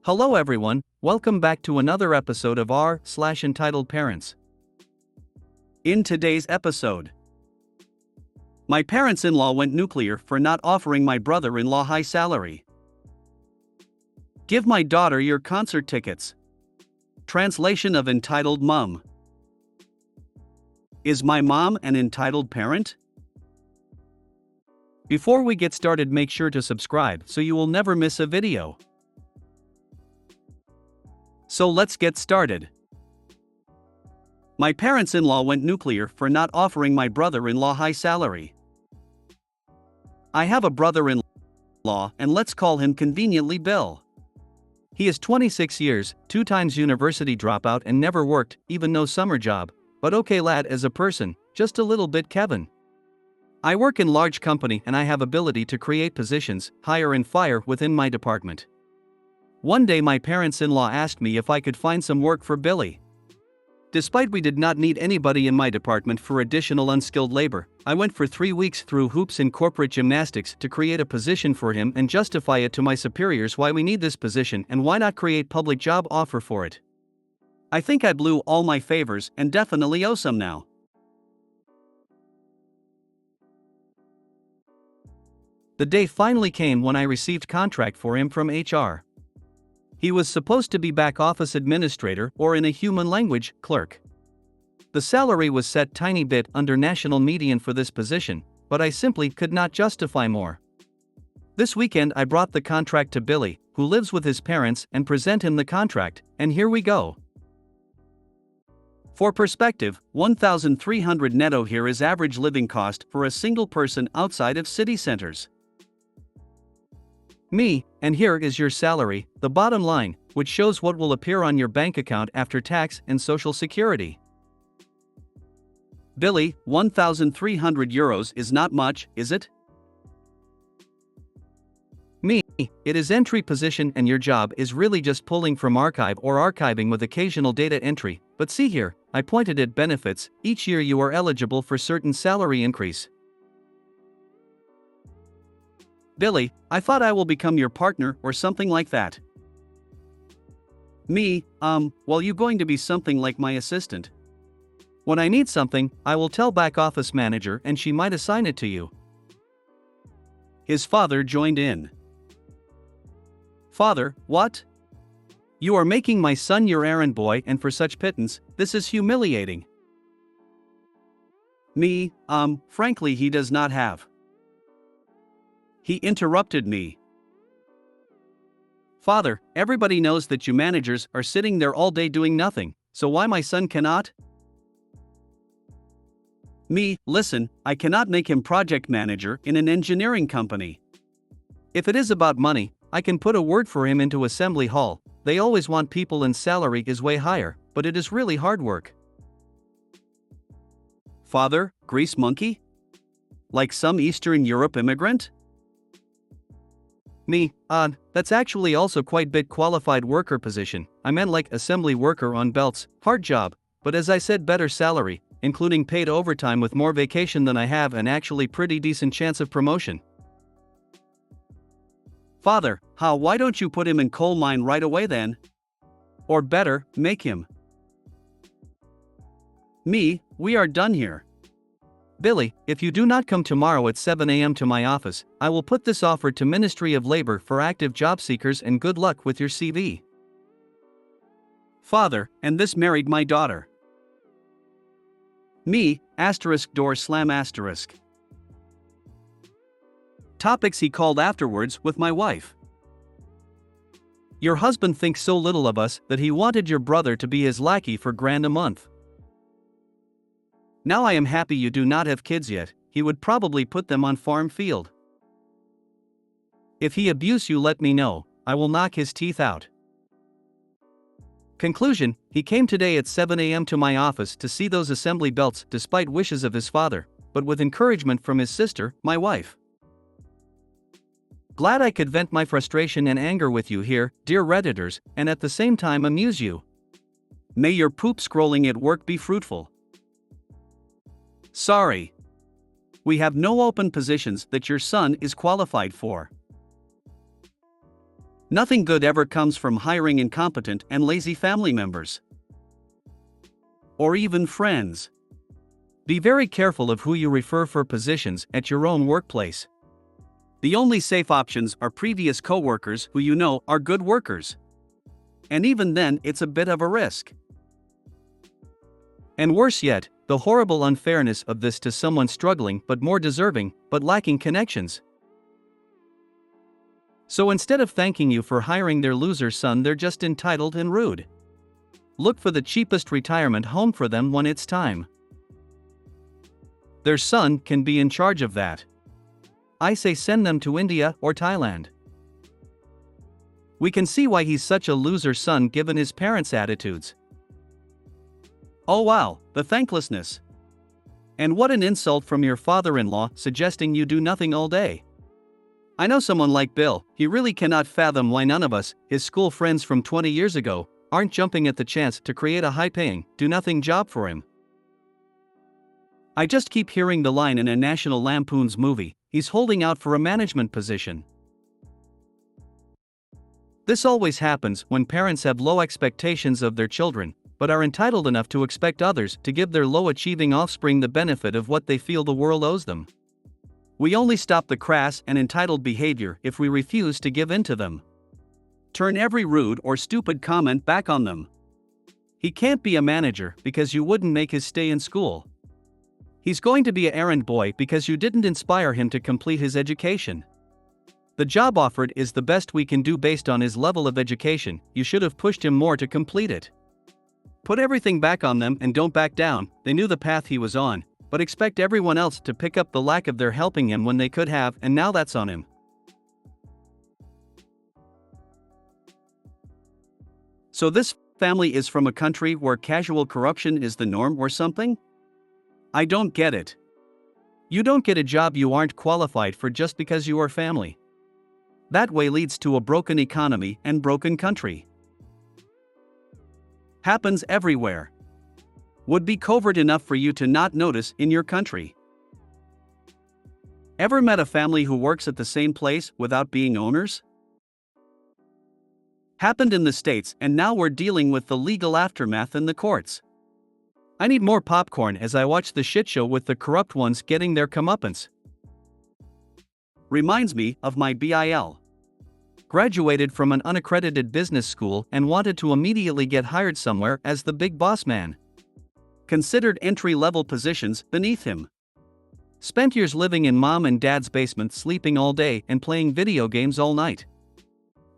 Hello everyone, welcome back to another episode of r/Entitled Parents. In today's episode, my parents-in-law went nuclear for not offering my brother-in-law high salary. Give my daughter your concert tickets. Translation of entitled mom. Is my mom an entitled parent? Before we get started, make sure to subscribe so you will never miss a video. So let's get started. My parents-in-law went nuclear for not offering my brother-in-law high salary. I have a brother-in-law, and let's call him conveniently Bill. He is 26 years, 2 times university dropout and never worked, even no summer job, but okay lad as a person, just a little bit Kevin. I work in large company and I have ability to create positions, hire and fire within my department. One day my parents-in-law asked me if I could find some work for Billy. Despite we did not need anybody in my department for additional unskilled labor, I went for 3 weeks through hoops and corporate gymnastics to create a position for him and justify it to my superiors why we need this position and why not create public job offer for it. I think I blew all my favors and definitely owe some now. The day finally came when I received contract for him from HR. He was supposed to be back office administrator or in a human language, clerk. The salary was set tiny bit under national median for this position, but I simply could not justify more. This weekend I brought the contract to Billy, who lives with his parents, and present him the contract, and here we go. For perspective, $1,300 netto here is average living cost for a single person outside of city centers. Me, and here is your salary, the bottom line, which shows what will appear on your bank account after tax and social security. Billy, €1,300 is not much, is it? Me, it is entry position and your job is really just pulling from archive or archiving with occasional data entry, but see here, I pointed at benefits, each year you are eligible for certain salary increase. Billy, I thought I will become your partner or something like that. Me, well you going to be something like my assistant. When I need something, I will tell back office manager and she might assign it to you. His father joined in. Father, what? You are making my son your errand boy and for such pittance, this is humiliating. Me, frankly he does not have. He interrupted me. Father, everybody knows that you managers are sitting there all day doing nothing, so why my son cannot? Me, listen, I cannot make him project manager in an engineering company. If it is about money, I can put a word for him into assembly hall. They always want people and salary is way higher, but it is really hard work. Father, grease monkey? Like some Eastern Europe immigrant? Me, that's actually also quite bit qualified worker position. I meant like assembly worker on belts, hard job, but as I said better salary, including paid overtime with more vacation than I have and actually pretty decent chance of promotion. Father, why don't you put him in coal mine right away then? Or better, make him. Me, we are done here. Billy, if you do not come tomorrow at 7 a.m. to my office, I will put this offer to Ministry of Labor for active job seekers and good luck with your CV. Father, and this married my daughter. Me, door slam asterisk. Topics he called afterwards with my wife. Your husband thinks so little of us that he wanted your brother to be his lackey for $1,000 a month. Now I am happy you do not have kids yet, he would probably put them on farm field. If he abuse you let me know, I will knock his teeth out. Conclusion, he came today at 7 a.m. to my office to see those assembly belts despite wishes of his father, but with encouragement from his sister, my wife. Glad I could vent my frustration and anger with you here, dear Redditors, and at the same time amuse you. May your poop scrolling at work be fruitful. Sorry. We have no open positions that your son is qualified for. Nothing good ever comes from hiring incompetent and lazy family members. Or even friends. Be very careful of who you refer for positions at your own workplace. The only safe options are previous coworkers who you know are good workers. And even then, it's a bit of a risk. And worse yet, the horrible unfairness of this to someone struggling but more deserving, but lacking connections. So instead of thanking you for hiring their loser son, they're just entitled and rude. Look for the cheapest retirement home for them when it's time. Their son can be in charge of that. I say send them to India or Thailand. We can see why he's such a loser son given his parents' attitudes. Oh wow, the thanklessness. And what an insult from your father-in-law suggesting you do nothing all day. I know someone like Bill, he really cannot fathom why none of us, his school friends from 20 years ago, aren't jumping at the chance to create a high-paying, do-nothing job for him. I just keep hearing the line in a National Lampoon's movie, he's holding out for a management position. This always happens when parents have low expectations of their children, but are entitled enough to expect others to give their low-achieving offspring the benefit of what they feel the world owes them. We only stop the crass and entitled behavior if we refuse to give in to them. Turn every rude or stupid comment back on them. He can't be a manager because you wouldn't make his stay in school. He's going to be an errand boy because you didn't inspire him to complete his education. The job offered is the best we can do based on his level of education, you should have pushed him more to complete it. Put everything back on them and don't back down, they knew the path he was on, but expect everyone else to pick up the lack of their helping him when they could have, and now that's on him. So this family is from a country where casual corruption is the norm or something? I don't get it. You don't get a job you aren't qualified for just because you are family. That way leads to a broken economy and broken country. Happens everywhere. Would be covert enough for you to not notice in your country. Ever met a family who works at the same place without being owners? Happened in the States, and now we're dealing with the legal aftermath in the courts. I need more popcorn as I watch the shit show with the corrupt ones getting their comeuppance. Reminds me of my BIL. Graduated from an unaccredited business school and wanted to immediately get hired somewhere as the big boss man. Considered entry-level positions beneath him. Spent years living in mom and dad's basement, sleeping all day and playing video games all night.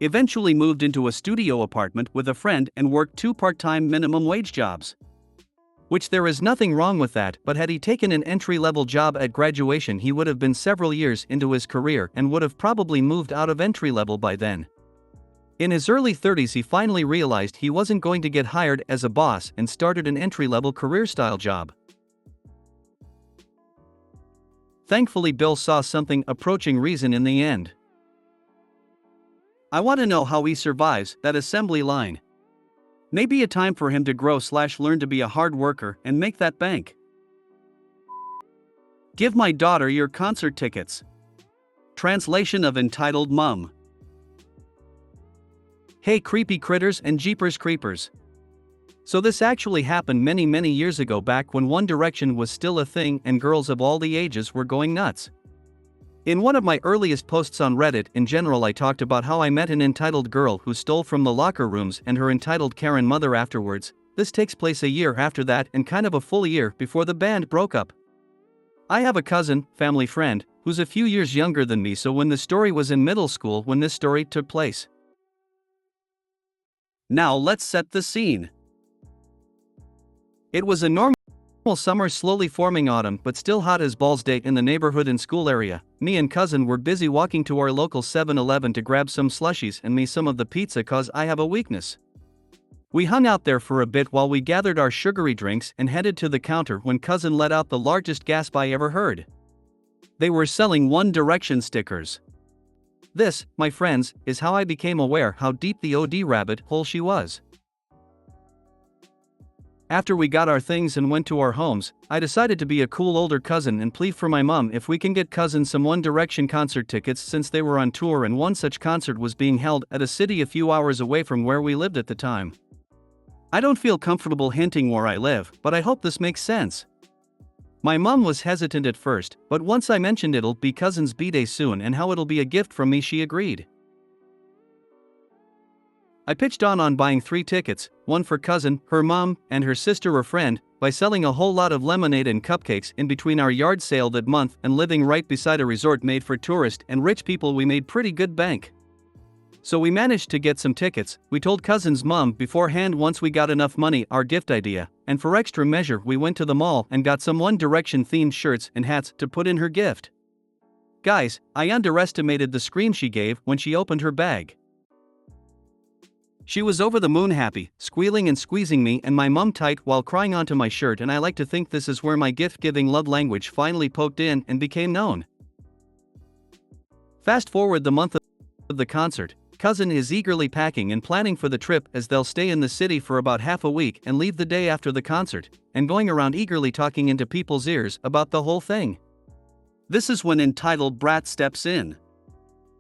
Eventually moved into a studio apartment with a friend and worked 2 part-time minimum wage jobs. Which there is nothing wrong with that, but had he taken an entry-level job at graduation, he would have been several years into his career and would have probably moved out of entry-level by then. In his early 30s he finally realized he wasn't going to get hired as a boss and started an entry-level career-style job. Thankfully Bill saw something approaching reason in the end. I want to know how he survives that assembly line. Maybe a time for him to grow/learn to be a hard worker and make that bank. Give my daughter your concert tickets. Translation of entitled Mum. Hey creepy critters and jeepers creepers. So this actually happened many years ago, back when One Direction was still a thing and girls of all the ages were going nuts. In one of my earliest posts on Reddit in general I talked about how I met an entitled girl who stole from the locker rooms and her entitled Karen mother afterwards. This takes place a year after that and kind of a full year before the band broke up. I have a cousin, family friend, who's a few years younger than me, so when the story was in middle school when this story took place. Now let's set the scene. It was a normal summer, slowly forming autumn but still hot as balls day in the neighborhood and school area. Me and cousin were busy walking to our local 7-Eleven to grab some slushies and me some of the pizza cause I have a weakness. We hung out there for a bit while we gathered our sugary drinks and headed to the counter when cousin let out the largest gasp I ever heard. They were selling One Direction stickers. This, my friends, is how I became aware how deep the OD rabbit hole she was. After we got our things and went to our homes, I decided to be a cool older cousin and plead for my mom if we can get cousin some One Direction concert tickets since they were on tour and one such concert was being held at a city a few hours away from where we lived at the time. I don't feel comfortable hinting where I live, but I hope this makes sense. My mom was hesitant at first, but once I mentioned it'll be cousin's b-day soon and how it'll be a gift from me, she agreed. I pitched on buying 3 tickets, one for cousin, her mom, and her sister or friend, by selling a whole lot of lemonade and cupcakes in between our yard sale that month and living right beside a resort made for tourists and rich people. We made pretty good bank. So we managed to get some tickets. We told cousin's mom beforehand once we got enough money our gift idea, and for extra measure we went to the mall and got some One Direction themed shirts and hats to put in her gift. Guys, I underestimated the scream she gave when she opened her bag. She was over the moon happy, squealing and squeezing me and my mum tight while crying onto my shirt, and I like to think this is where my gift-giving love language finally poked in and became known. Fast forward the month of the concert, cousin is eagerly packing and planning for the trip as they'll stay in the city for about half a week and leave the day after the concert, and going around eagerly talking into people's ears about the whole thing. This is when entitled brat steps in.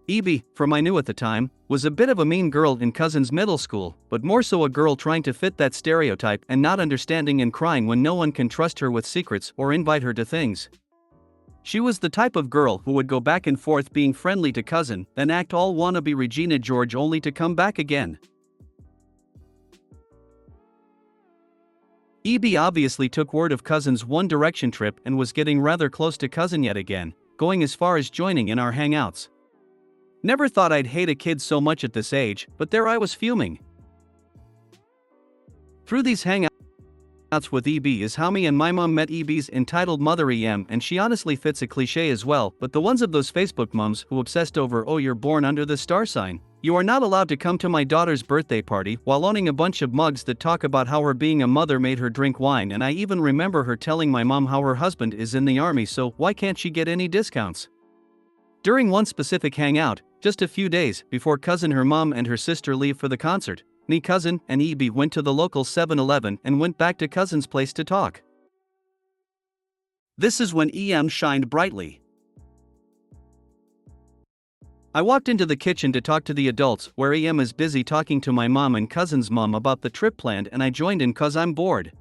Evie, from I knew at the time, was a bit of a mean girl in cousin's middle school, but more so a girl trying to fit that stereotype and not understanding and crying when no one can trust her with secrets or invite her to things. She was the type of girl who would go back and forth being friendly to cousin, then act all wannabe Regina George only to come back again. Evie obviously took word of cousin's One Direction trip and was getting rather close to cousin yet again, going as far as joining in our hangouts. Never thought I'd hate a kid so much at this age, but there I was fuming. Through these hangouts with EB is how me and my mom met. EB's entitled mother EM, and she honestly fits a cliche as well, but the ones of those Facebook mums who obsessed over "oh you're born under the star sign, you are not allowed to come to my daughter's birthday party," while owning a bunch of mugs that talk about how her being a mother made her drink wine, and I even remember her telling my mom how her husband is in the army, so why can't she get any discounts? During one specific hangout, just a few days before cousin, her mom, and her sister leave for the concert, me, cousin, and EB went to the local 7-Eleven and went back to cousin's place to talk. This is when EM shined brightly. I walked into the kitchen to talk to the adults, where EM is busy talking to my mom and cousin's mom about the trip planned, and I joined in cause I'm bored.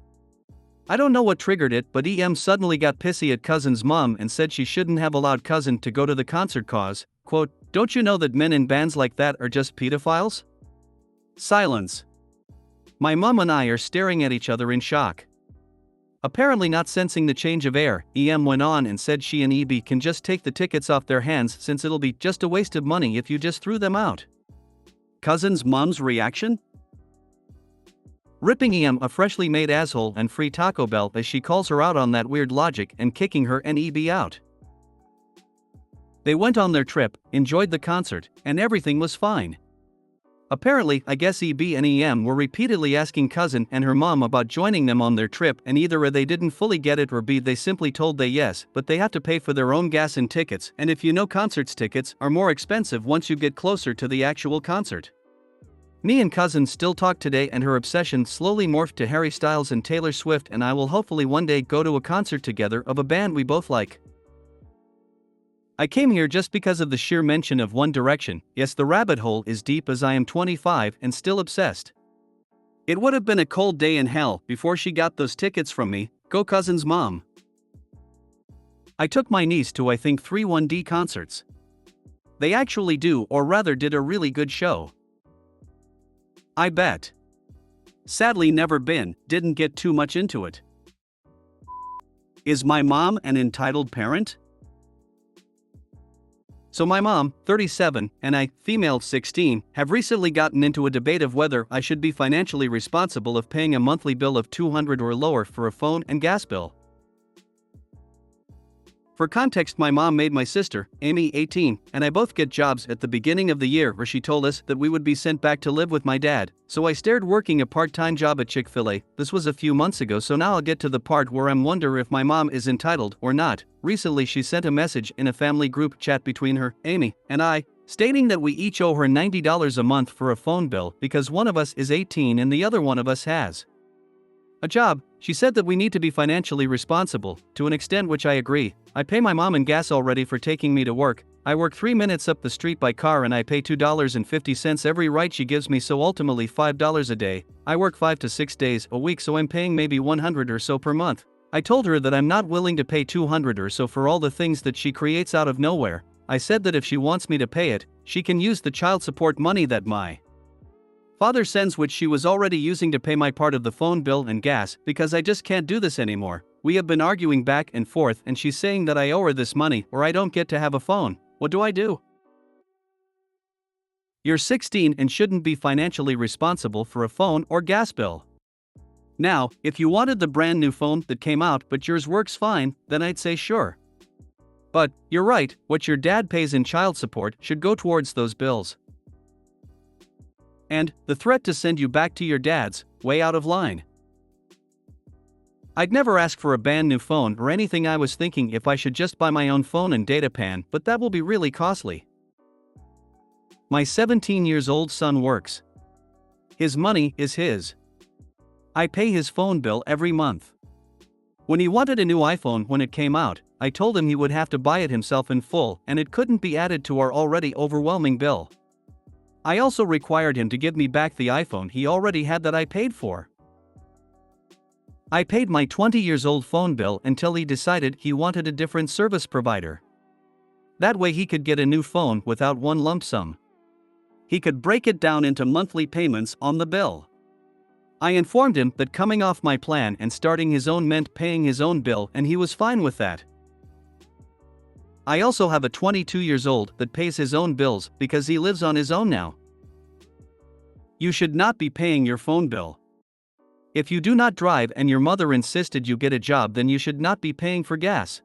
I don't know what triggered it, but EM suddenly got pissy at cousin's mom and said she shouldn't have allowed cousin to go to the concert cause, quote, "Don't you know that men in bands like that are just pedophiles?" Silence. My mom and I are staring at each other in shock. Apparently not sensing the change of air, EM went on and said she and EB can just take the tickets off their hands since it'll be just a waste of money if you just threw them out. Cousin's mom's reaction? Ripping EM a freshly made asshole and free Taco Bell as she calls her out on that weird logic and kicking her and EB out. They went on their trip, enjoyed the concert, and everything was fine. Apparently, I guess EB and EM were repeatedly asking cousin and her mom about joining them on their trip, and either A, they didn't fully get it, or B, they simply told they yes, but they have to pay for their own gas and tickets, and if you know, concerts tickets are more expensive once you get closer to the actual concert. Me and cousin still talk today, and her obsession slowly morphed to Harry Styles and Taylor Swift, and I will hopefully one day go to a concert together of a band we both like. I came here just because of the sheer mention of One Direction. Yes, the rabbit hole is deep, as I am 25 and still obsessed. It would have been a cold day in hell before she got those tickets from me. Go cousin's mom. I took my niece to I think 3 1D concerts. They actually do, or rather did, a really good show. I bet. Sadly never been, didn't get too much into it. Is my mom an entitled parent? So my mom, 37, and I, female 16, have recently gotten into a debate of whether I should be financially responsible of paying a monthly bill of $200 or lower for a phone and gas bill. For context, my mom made my sister, Amy, 18, and I both get jobs at the beginning of the year where she told us that we would be sent back to live with my dad, so I started working a part-time job at Chick-fil-A. This was a few months ago, so now I'll get to the part where I'm wonder if my mom is entitled or not. Recently she sent a message in a family group chat between her, Amy, and I, stating that we each owe her $90 a month for a phone bill because one of us is 18 and the other one of us has A job. She said that we need to be financially responsible, to an extent which I agree. I pay my mom in gas already for taking me to work. I work 3 minutes up the street by car and I pay $2.50 every ride she gives me, so ultimately $5 a day. I work 5 to 6 days a week, so I'm paying maybe $100 or so per month. I told her that I'm not willing to pay $200 or so for all the things that she creates out of nowhere. I said that if she wants me to pay it, she can use the child support money that my father sends, which she was already using to pay my part of the phone bill and gas, because I just can't do this anymore. We have been arguing back and forth and she's saying that I owe her this money or I don't get to have a phone. What do I do? You're 16 and shouldn't be financially responsible for a phone or gas bill. Now, if you wanted the brand new phone that came out but yours works fine, then I'd say sure. But, you're right, what your dad pays in child support should go towards those bills. And, the threat to send you back to your dad's, way out of line. I'd never ask for a brand new phone or anything. I was thinking if I should just buy my own phone and data plan, but that will be really costly. My 17-year-old son works. His money is his. I pay his phone bill every month. When he wanted a new iPhone when it came out, I told him he would have to buy it himself in full and it couldn't be added to our already overwhelming bill. I also required him to give me back the iPhone he already had that I paid for. I paid my 20-year-old phone bill until he decided he wanted a different service provider. That way he could get a new phone without one lump sum. He could break it down into monthly payments on the bill. I informed him that coming off my plan and starting his own meant paying his own bill, and he was fine with that. I also have a 22-year-old that pays his own bills because he lives on his own now. You should not be paying your phone bill. If you do not drive and your mother insisted you get a job, then you should not be paying for gas.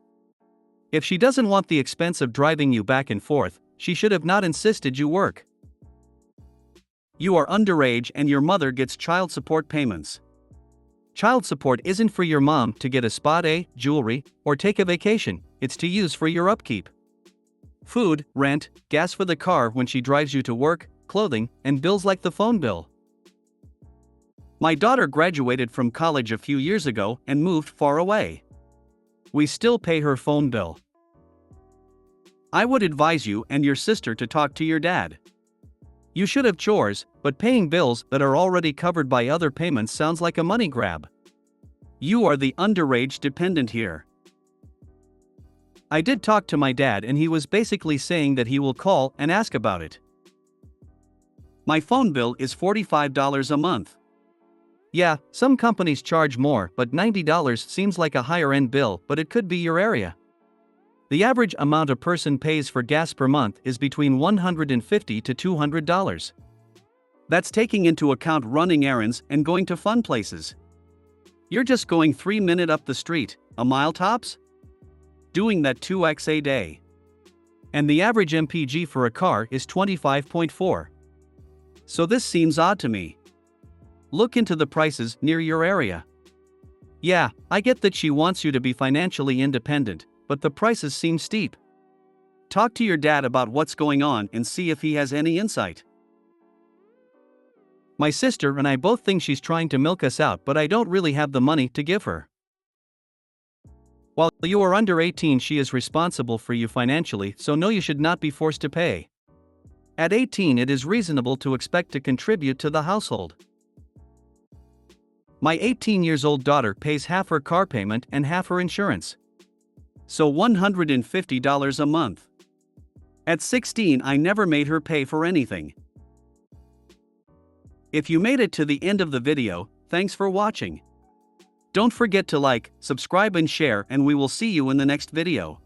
If she doesn't want the expense of driving you back and forth, she should have not insisted you work. You are underage and your mother gets child support payments. Child support isn't for your mom to get a spa day, jewelry, or take a vacation. It's to use for your upkeep. Food, rent, gas for the car when she drives you to work, clothing, and bills like the phone bill. My daughter graduated from college a few years ago and moved far away. We still pay her phone bill. I would advise you and your sister to talk to your dad. You should have chores, but paying bills that are already covered by other payments sounds like a money grab. You are the underage dependent here. I did talk to my dad and he was basically saying that he will call and ask about it. My phone bill is $45 a month. Yeah, some companies charge more, but $90 seems like a higher end bill, but it could be your area. The average amount a person pays for gas per month is between $150 to $200. That's taking into account running errands and going to fun places. You're just going 3 minutes up the street, a mile tops? Doing that 2x a day. And the average MPG for a car is 25.4. So this seems odd to me. Look into the prices near your area. Yeah, I get that she wants you to be financially independent, but the prices seem steep. Talk to your dad about what's going on and see if he has any insight. My sister and I both think she's trying to milk us out, but I don't really have the money to give her. While you are under 18, she is responsible for you financially, so no, you should not be forced to pay. At 18, it is reasonable to expect to contribute to the household. My 18-year-old daughter pays half her car payment and half her insurance. So $150 a month. At 16, I never made her pay for anything. If you made it to the end of the video, thanks for watching. Don't forget to like, subscribe and share, and we will see you in the next video.